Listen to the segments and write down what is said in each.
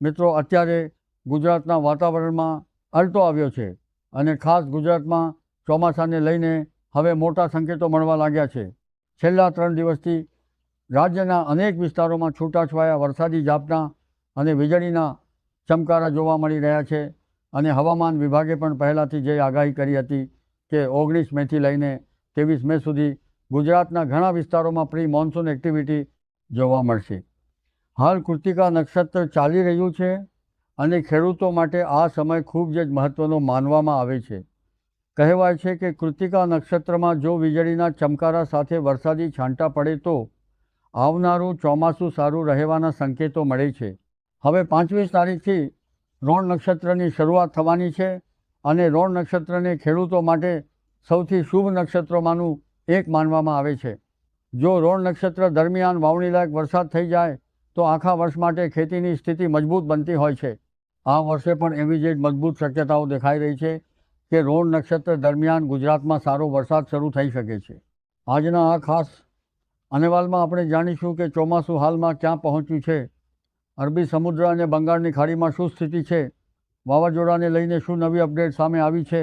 મિત્રો અત્યારે ગુજરાતના વાતાવરણમાં અલટો આવ્યો છે અને ખાસ ગુજરાતમાં ચોમાસાને લઈને હવે મોટા સંકેતો મળવા લાગ્યા છે। છેલ્લા 3 દિવસથી રાજ્યના અનેક વિસ્તારોમાં છૂટાછવાયા વરસાદી ઝાપટા અને વીજળીના ચમકારા જોવા મળી રહ્યા છે અને હવામાન વિભાગે પણ પહેલાંથી જે આગાહી કરી હતી કે 19 મેથી લઈને 23 મે સુધી ગુજરાતના ઘણા વિસ્તારોમાં પ્રી મોન્સૂન એક્ટિવિટી જોવા મળશે। હાલ કૃતિકા નક્ષત્ર ચાલી રહ્યું છે અને ખેડૂતો માટે આ સમય ખૂબ જ મહત્ત્વનો માનવામાં આવે છે। કહેવાય છે કે કૃતિકા નક્ષત્રમાં જો વીજળીના ચમકારા સાથે વરસાદી છાંટા પડે તો આવનારું ચોમાસું સારું રહેવાના સંકેતો મળે છે। હવે 25 તારીખથી રોણ નક્ષત્રની શરૂઆત થવાની છે અને રોણ નક્ષત્રને ખેડૂતો માટે સૌથી શુભ નક્ષત્રોમાંનું એક માનવામાં આવે છે। જો રોણ નક્ષત્ર દરમિયાન વાવણીલાયક વરસાદ થઈ જાય તો આખા વર્ષ માટે ખેતીની સ્થિતિ મજબૂત બનતી હોય છે। આ વર્ષે પણ એવી જ મજબૂત શક્યતાઓ દેખાઈ રહી છે કે રોણ નક્ષત્ર દરમિયાન ગુજરાતમાં સારો વરસાદ શરૂ થઈ શકે છે। આજના આ ખાસ અહેવાલમાં આપણે જાણીશું કે ચોમાસું હાલમાં ક્યાં પહોંચ્યું છે, અરબી સમુદ્ર અને બંગાળની ખાડીમાં શું સ્થિતિ છે, વાવાઝોડાને લઈને શું નવી અપડેટ સામે આવી છે,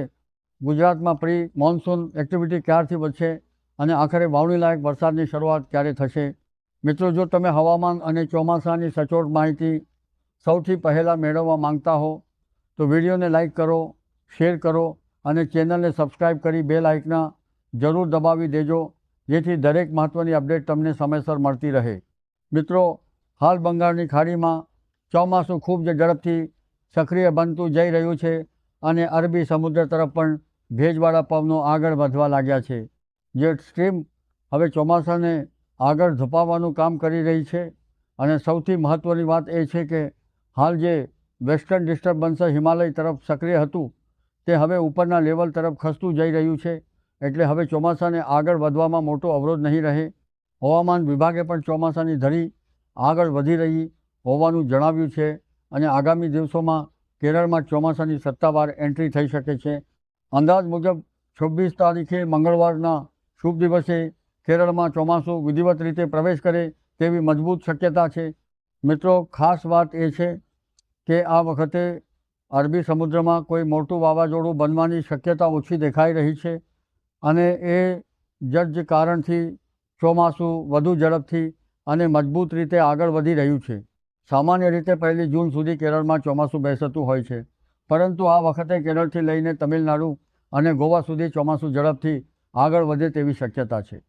ગુજરાતમાં પ્રી મોન્સૂન એક્ટિવિટી ક્યારથી વધશે અને આખરે વાવણીલાયક વરસાદની શરૂઆત ક્યારે થશે। મિત્રો, જો તમે હવામાન અને ચોમાસાની સચોટ માહિતી સૌથી પહેલાં મેળવવા માંગતા હો તો વિડીયોને લાઇક કરો, શેર કરો અને ચેનલને સબસ્ક્રાઈબ કરી બેલ આઇકન જરૂર દબાવી દેજો, જેથી દરેક મહત્ત્વની અપડેટ તમને સમયસર મળતી રહે। મિત્રો, હાલ બંગાળની ખાડીમાં ચોમાસું ખૂબ જ ઝડપથી સક્રિય બનતું જઈ રહ્યું છે અને અરબી સમુદ્ર તરફ પણ ભેજવાળા પવનો આગળ વધવા લાગ્યા છે। જેટ સ્ટ્રીમ હવે ચોમાસાને આગળ ધપાવવાનું કામ કરી રહી છે અને સૌથી મહત્ત્વની વાત એ છે કે હાલ જે વેસ્ટર્ન ડિસ્ટર્બન્સ હિમાલય તરફ સક્રિય હતું તે હવે ઉપરના લેવલ તરફ ખસતું જઈ રહ્યું છે, એટલે હવે ચોમાસાને આગળ વધવામાં મોટો અવરોધ નહીં રહે। હવામાન વિભાગે પણ ચોમાસાની ધરી આગળ વધી રહી હોવાનું જણાવ્યું છે અને આગામી દિવસોમાં કેરળમાં ચોમાસાની સત્તાવાર એન્ટ્રી થઈ શકે છે। અંદાજ મુજબ 26 તારીખે મંગળવારના શુભ દિવસે કેરળમાં ચોમાસું વિધિવત રીતે પ્રવેશ કરે તેવી મજબૂત શક્યતા છે। મિત્રો, ખાસ વાત એ છે કે આ વખતે અરબી સમુદ્રમાં કોઈ મોટું વાવાઝોડું બનવાની શક્યતા ઓછી દેખાઈ રહી છે અને એ જ કારણથી ચોમાસું વધુ ઝડપથી અને મજબૂત રીતે આગળ વધી રહ્યું છે। સામાન્ય રીતે 1 જૂન સુધી કેરળમાં ચોમાસું બેસતું હોય છે, પરંતુ આ વખતે કેરળથી લઈને તમિલનાડુ અને ગોવા સુધી ચોમાસું ઝડપથી આગળ વધે તેવી શક્યતા છે।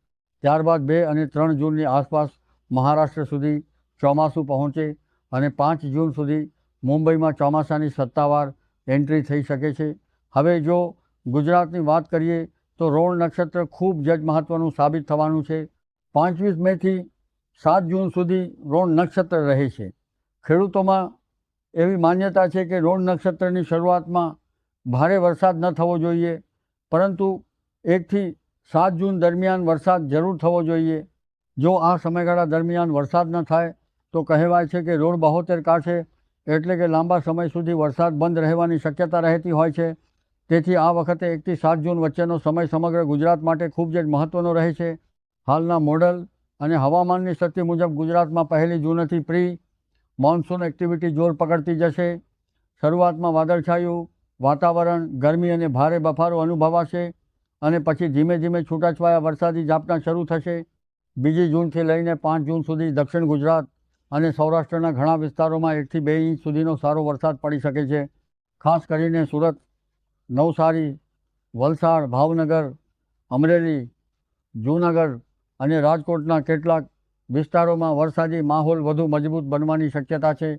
ત્યારબાદ 2 અને 3 જૂનની આસપાસ મહારાષ્ટ્ર સુધી ચોમાસું પહોંચે અને 5 જૂન સુધી મુંબઈમાં ચોમાસાની સત્તાવાર એન્ટ્રી થઈ શકે છે। હવે જો ગુજરાતની વાત કરીએ તો રોણ નક્ષત્ર ખૂબ જ મહત્ત્વનું સાબિત થવાનું છે। 25 મેથી 7 જૂન સુધી રોણ નક્ષત્ર રહે છે। ખેડૂતોમાં એવી માન્યતા છે કે રોણ નક્ષત્રની શરૂઆતમાં ભારે વરસાદ ન થવો જોઈએ, પરંતુ 1 થી 7 જૂન દરમિયાન વરસાદ જરૂર થવો જોઈએ। જો આ સમયગાળા દરમિયાન વરસાદ ન થાય તો કહેવાય છે કે રોડ 72 કાંઠે, એટલે કે લાંબા સમય સુધી વરસાદ બંધ રહેવાની શક્યતા રહેતી હોય છે। તેથી આ વખતે 1 થી 7 જૂન વચ્ચેનો સમય સમગ્ર ગુજરાત માટે ખૂબ જ મહત્ત્વનો રહે છે। હાલના મોડલ અને હવામાનની સ્થિતિ મુજબ ગુજરાતમાં 1 જૂનથી પ્રી મોન્સૂન એક્ટિવિટી જોર પકડતી જશે। શરૂઆતમાં વાદળછાયું વાતાવરણ, ગરમી અને ભારે બફારો અનુભવાશે અને પછી ધીમે ધીમે છૂટાછવાયા વરસાદી ઝાપટા શરૂ થશે। 2 જૂનથી લઈને 5 જૂન સુધી દક્ષિણ ગુજરાત અને સૌરાષ્ટ્રના ઘણા વિસ્તારોમાં 1 થી 2 ઇંચ સુધીનો સારો વરસાદ પડી શકે છે। ખાસ કરીને સુરત, નવસારી, વલસાડ, ભાવનગર, અમરેલી, જૂનાગઢ અને રાજકોટના કેટલાક વિસ્તારોમાં વરસાદી માહોલ વધુ મજબૂત બનવાની શક્યતા છે।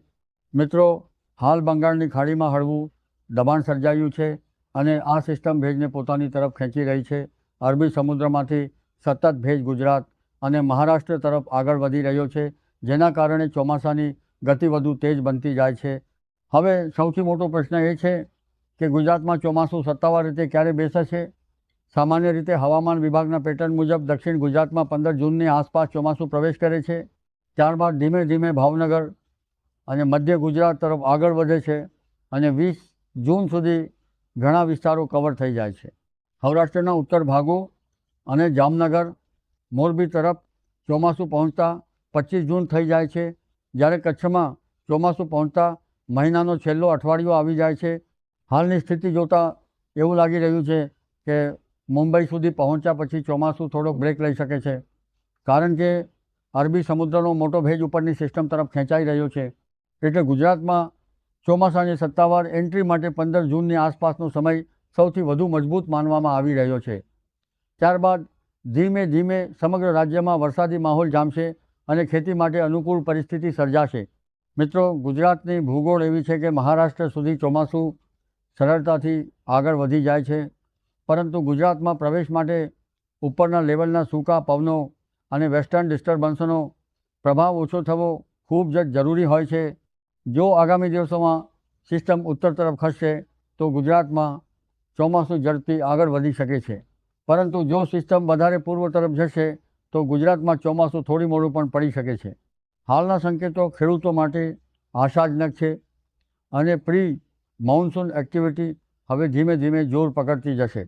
મિત્રો, હાલ બંગાળની ખાડીમાં હળવું દબાણ સર્જાયું છે અને આ સિસ્ટમ ભેજને પોતાની તરફ ખેંચી રહી છે। અરબી સમુદ્રમાંથી સતત ભેજ ગુજરાત અને મહારાષ્ટ્ર તરફ આગળ વધી રહ્યો છે, જેના કારણે ચોમાસાની ગતિ વધુ તેજ બનતી જાય છે। હવે સૌથી મોટો પ્રશ્ન એ છે કે ગુજરાતમાં ચોમાસું સત્તાવાર રીતે ક્યારે બેસશે। સામાન્ય રીતે હવામાન વિભાગના પેટર્ન મુજબ દક્ષિણ ગુજરાતમાં 15 જૂનની આસપાસ ચોમાસું પ્રવેશ કરે છે, ત્યારબાદ ધીમે ધીમે ભાવનગર અને મધ્ય ગુજરાત તરફ આગળ વધે છે અને 20 જૂન સુધી ઘણા વિસ્તારો કવર થઈ જાય છે। સૌરાષ્ટ્રના ઉત્તર ભાગો અને જામનગર, મોરબી તરફ ચોમાસું પહોંચતા 25 જૂન થઈ જાય છે, જ્યારે કચ્છમાં ચોમાસું પહોંચતા મહિનાનો છેલ્લો અઠવાડિયો આવી જાય છે. હાલની સ્થિતિ જોતાં એવું લાગી રહ્યું છે કે મુંબઈ સુધી પહોંચ્યા પછી ચોમાસું થોડોક બ્રેક લઈ શકે છે, કારણ કે અરબી સમુદ્રનો મોટો ભેજ ઉપરની સિસ્ટમ તરફ ખેંચાઈ રહ્યો છે. એટલે ગુજરાતમાં ચોમાસાની સત્તાવાર એન્ટ્રી માટે 15 જૂનની આસપાસનો સમય સૌથી વધુ મજબૂત માનવામાં આવી રહ્યો છે. ત્યારબાદ ધીમે ધીમે સમગ્ર રાજ્યમાં વરસાદી માહોલ જામશે અને ખેતી માટે અનુકૂળ પરિસ્થિતિ સર્જાશે. મિત્રો, ગુજરાતની ભૂગોળ એવી છે કે મહારાષ્ટ્ર સુધી ચોમાસું સરળતાથી આગળ વધી જાય છે, પરંતુ ગુજરાતમાં પ્રવેશ માટે ઉપરના લેવલના સૂકા પવનો અને વેસ્ટર્ન ડિસ્ટર્બન્સનો પ્રભાવ ઓછો થવો ખૂબ જ જરૂરી હોય છે. જો આગામી દિવસોમાં સિસ્ટમ ઉત્તર તરફ ખસશે તો ગુજરાતમાં ચોમાસું ઝડપથી આગળ વધી શકે છે, પરંતુ જો સિસ્ટમ વધારે પૂર્વ તરફ જશે તો ગુજરાતમાં ચોમાસું થોડી મોડું પણ પડી શકે છે. હાલના સંકેતો ખેડૂતો માટે આશાજનક છે અને પ્રી મોન્સૂન એક્ટિવિટી હવે ધીમે ધીમે જોર પકડતી જશે.